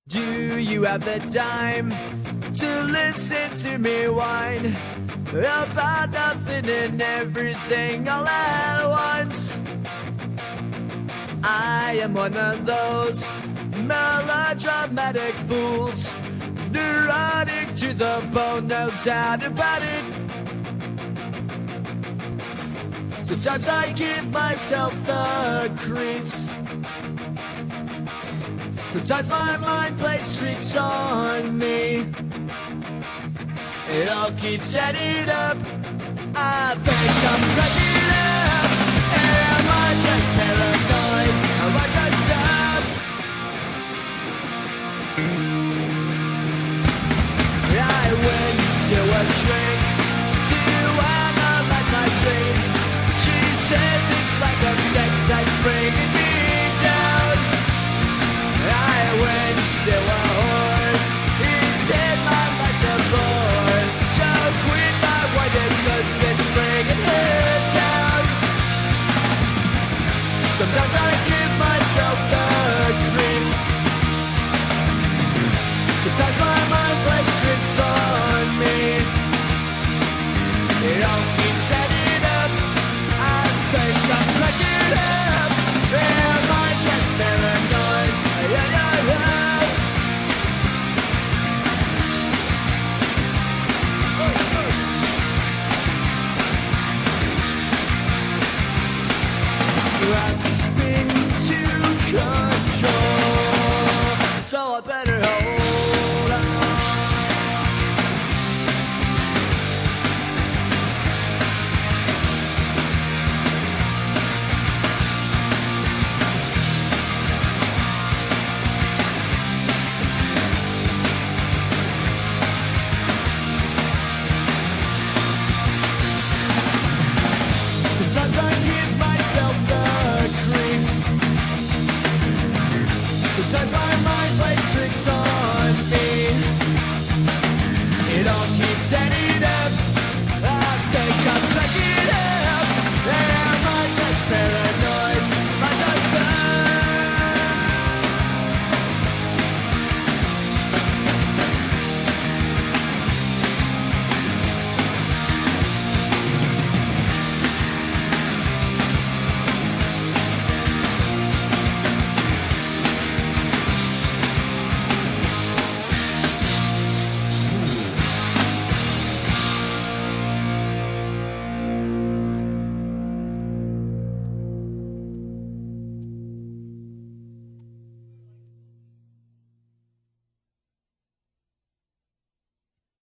Do you have the time to listen to me whine about nothing and everything all at once? I am one of those melodramatic fools, neurotic to the bone, no doubt about it. Sometimes I give myself the creeps. Sometimes my mind plays tricks on me. It all keeps adding up. I think I'm cracking up. Am I just paranoid? Am I just up? I went to a shrink to analyze my dreams. She says it's like a sex that's bringing me down. I went to a whore. He said my life's a bore. So quit my wife cause it's bringing her down. Sometimes I give myself the creeps. Sometimes my mind plays tricks on me. It all keeps adding up. I think I'm cracking up. Am I just paranoid? Grasping to control, so I better hold on. Sometimes I give myself the creeps. Sometimes my mind plays tricks on me. It all keeps ending